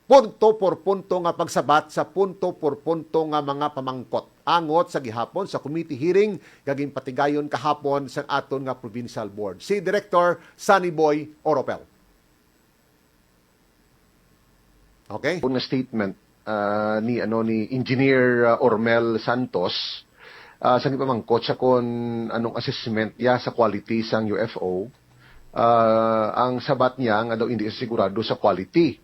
punto por punto nga pagsabat sa punto por punto nga mga pamangkot. Angot sa gihapon sa committee hearing gaging patigayon kahapon sa aton nga provincial board. Si Director Sunny Boy Oropel. Okay? Una statement ni Engineer Ormel Santos sa pamangkot sa kon anong assessment ya sa quality sang UFO. Ang sabat niya nga daw hindi sigurado sa quality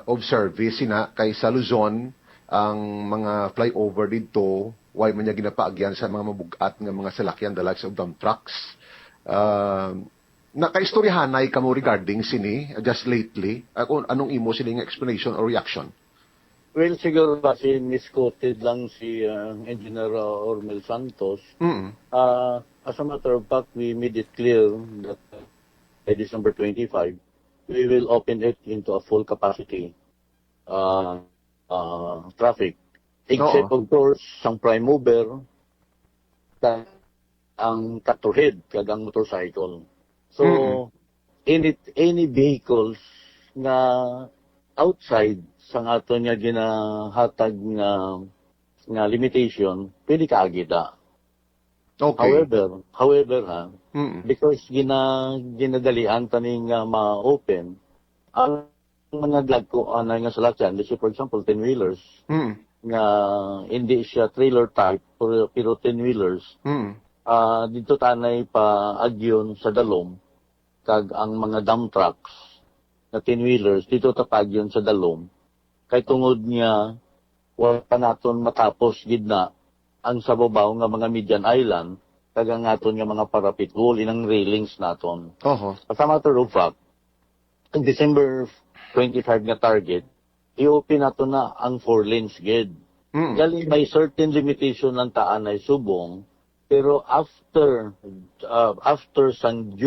of service sina kay sa Luzon ang mga flyover dito why man niya ginapaagyan sa mga mabugat nga mga salakyan the likes of dump trucks. Nakaistoryahanay kamo regarding sini just lately kung anong imo sining explanation or reaction? Well, siguro kasi misquoted lang si Engineer Ormel Santos. As a matter of fact, we made it clear that by December 25, we will open it into a full capacity traffic. Except, of course, sang prime mover, ang tractor head, kagang motorcycle. So, any vehicles na outside sang ato niya ginahatag nga limitation, pwede ka agita. Okay. However, because ginadalian taning ma-open, ang mga vlog ko nga salakyan, let's say for example, 10-wheelers, nga hindi siya trailer type, pero 10-wheelers, dito tanay pa agyon sa dalom, kag ang mga dump trucks na 10-wheelers, dito tapagyon sa dalom, kay tungod niya, wala pa naton matapos gidna, ang sababaw nga mga median island, kaga naton nga mga parapet wall, inang railings naton. As a matter of fact, ang December 25 nga target, i-open nato na ang 4 lanes gid. Galing may certain limitation ng taan ay subong, pero after San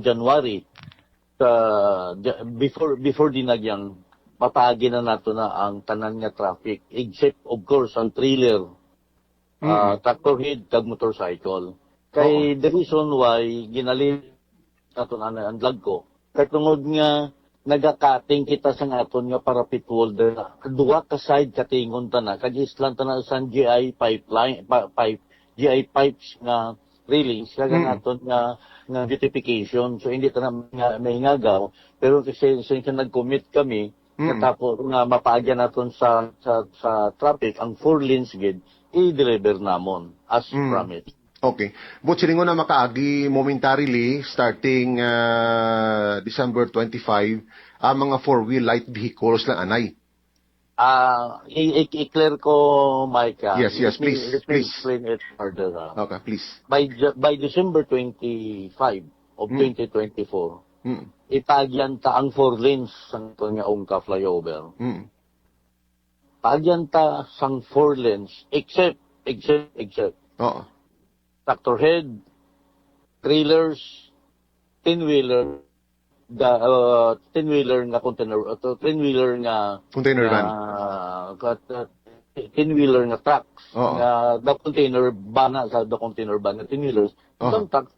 January, before dinagyang, mapagi na nato na ang tanan nga traffic, except of course ang trailer, tractor head, kag motorcycle. Kay the reason why ginali nato na ang vlog ko, kay tungod nga nagakating kita sa aton nga parapet holder, duwa ka side katingon ta na, kag islan ta na sa GI pipeline, GI pipes nga railings, kag aton nga beautification. So hindi ta na mahingagaw, pero kasi nag-commit kami, tapos nga mapaagyan naton sa traffic ang 4 lanes gid i-deliver namon as promised. Okay. But silingon na makaagi momentarily starting December 25 ang mga 4-wheel light vehicles lang anay. I-clear ko, Micah. Yes, please. Let me explain it further. Okay, please. By December 25 of 2024, ipagyan ta ang 4 lanes sang nga Ongka flyover. Pagyan ta sang 4 lanes except tractor head, trailers, 10-wheeler, 10-wheeler nga container, 10-wheeler nga van. 10-wheeler nga trucks, nga the container van sa the container van nga 10-wheelers, some trucks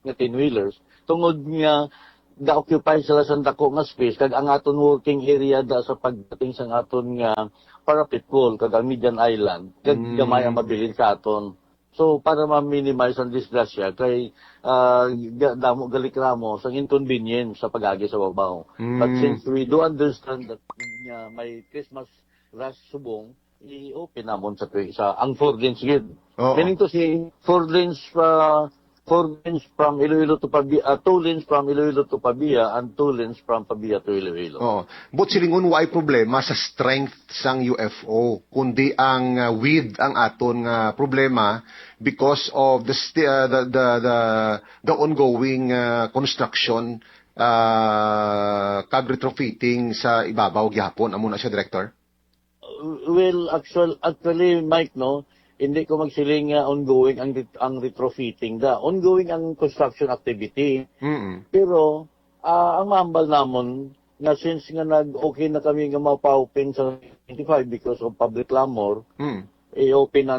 nga 10-wheelers, tungod nga ga-occupy sila sa dako nga space, kag ang aton working area da sa pagdating sa aton nga parapet wall, kag ang median island, kag gamay ang mabilin sa aton. So, para ma-minimize ang disgrasya, kay damo galikramo sa inconvenience sa pag-agi sa babaw. But since we do understand that may Christmas rush subong, i-open namon sa ang 4 lanes gid. Meaning to say, 4 lanes from Iloilo to Pabia, 2 lanes from Iloilo to Pabia, and 2 lanes from Pabia to Iloilo. But silingon why problema sa strength sang UFO, kundi ang width ang aton problema because of the ongoing construction kag retrofitting sa ibabaw gyapon amo na siya, Director. Well, actually Mike, no, hindi ko magsiling ongoing ang retrofitting da. Ongoing ang construction activity. Pero ang mambal namon na since nga okay na kami nga mapa-open sa 25 because of public clamor, i-open na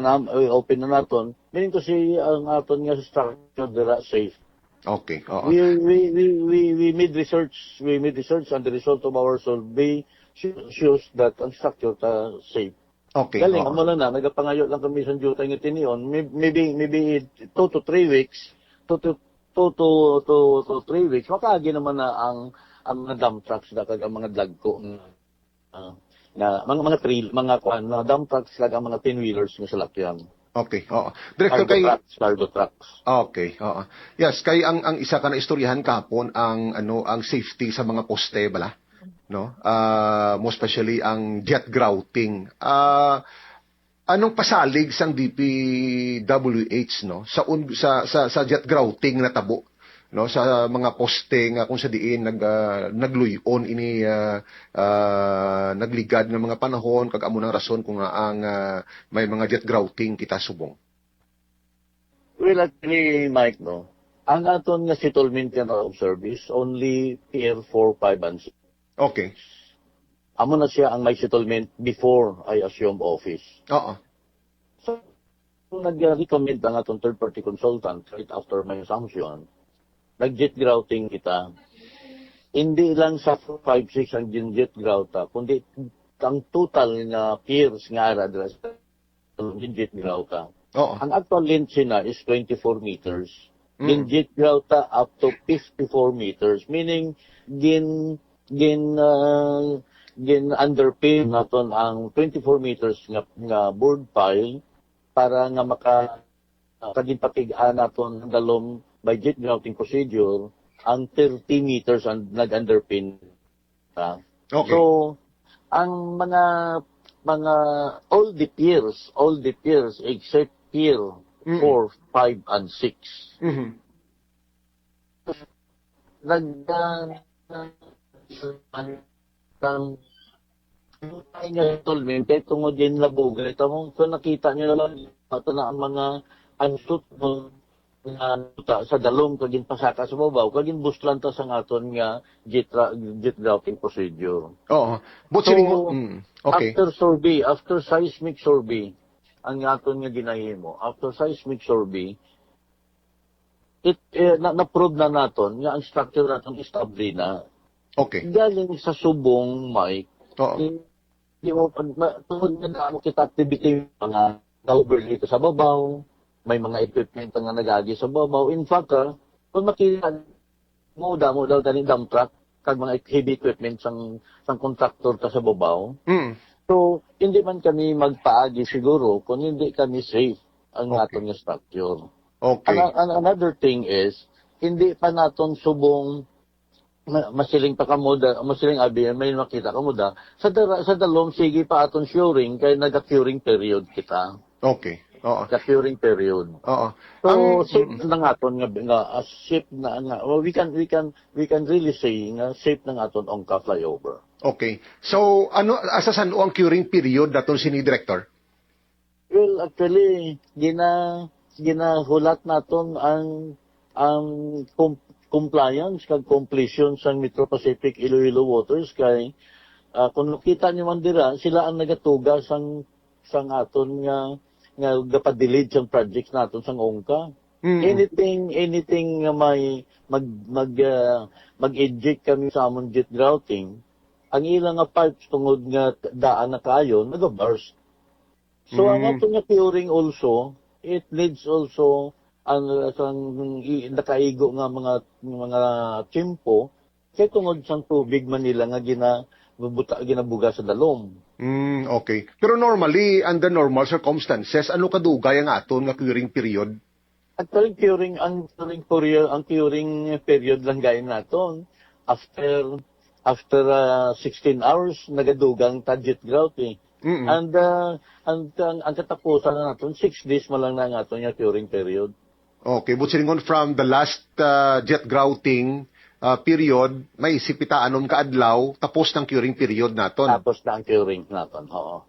naton. Meaning to say ang aton nga structure dira safe. Okay. Oo. We made research. We made research, and the result of our survey shows that ang structure safe. Okay. Galing, Oo. amo lang na, nagapangayo lang kami sa duty ng tinion. Maybe 2 to 3 weeks, 2 to 3 weeks, makaagi naman na ang mga dump trucks na kag ang mga dagko na mga dump trucks kag ang mga 10-wheelers nga salakyan. Okay. Oo. Director, Cargo trucks. Okay, oo. Yes, kay ang isa ka na istoryahan kapon ang safety sa mga poste bala, no? Most especially ang jet grouting. Anong pasalig sang DPWH, no, sa jet grouting na tabo, no, sa mga poste nga kung sa diin nagluyon ini nagligad ng mga panahon kag amo nang rason kung ang may mga jet grouting kita subong. Well, actually, Mike, no, ang aton nga settlement of service only Pier 4, 5, and 6. Okay. Amo na siya ang may settlement before I assumed office. Oo. So, nag-recommend ang atong third-party consultant right after my assumption, nag-jet grouting kita. Hindi lang sa 5-6 ang jet grouta, kundi ang total nga piers nga address jet grouta. Oo. Ang actual length na is 24 meters. Jet grouta up to 54 meters, meaning underpin naton ang 24 meters nga board pile para nga kaging patigaan naton dalom by jet grouting procedure ang 30 meters ang nag-underpin. Okay. So ang mga all the piers except pier 4, 5, and 6 Mhm. ay nga tolmen kay tungod din labog ito mo so nakita niyo naman ato na ang mga ansut mo nga sa dalom kagin pasaka sa babaw kagin buslan ta sang aton nga jet grouting procedure. Oo. Okay. After seismic survey ang aton nga ginahimo after seismic survey na-prove na naton nga ang structure naton established na. Okay. Galing sa subong, Mike, Oo. di mo, tungkol na mo kita activity, mga na-overlay sa babaw, may mga equipment nga nagagi sa babaw. In fact, kung makita mo daw tani dump truck, kag mga heavy equipment sang contractor ka sa babaw. So, hindi man kami magpaagi siguro kung hindi kami safe ang aton nga structure. Okay. Another thing is, hindi pa naton subong masiling pa kamuda, masiling abi may makita kamuda sa dalom sige pa aton curing kay naga-curing period kita. Okay. Oo. Curing period. Oo. So safe na aton nga safe na nga we can really say nga safe na aton ang flyover. Okay. So asasan ang curing period daton sini director? Well, actually ginahulat naton ang compliance kag completion sa Metro Pacific Iloilo Waters kay kung nakita niyo man dira sila ang nagatuga sang aton nga gapadelete sang projects naton sang ONCA. Anything nga may mag-eject kami sa among jet grouting, ang ilang nga pipes tungod nga daan na kayo nag-burst. So ang aton nga curing also, it needs also ang nakaigo nga mga tiyempo kay tungod sang tubig Manila nga ginabuga sa dalom. Okay. Pero normally under normal circumstances ano kadugay ang aton nga curing period? Actually ang curing period lang gayud naton after 16 hours nagadugang jet grouting. And ang katapusan na naton 6 days man lang na ang aton nga curing period. Okay, but silingon from the last jet grouting period, may isip kita anom ka adlaw tapos ng curing period naton. Tapos na ang curing naton, oo.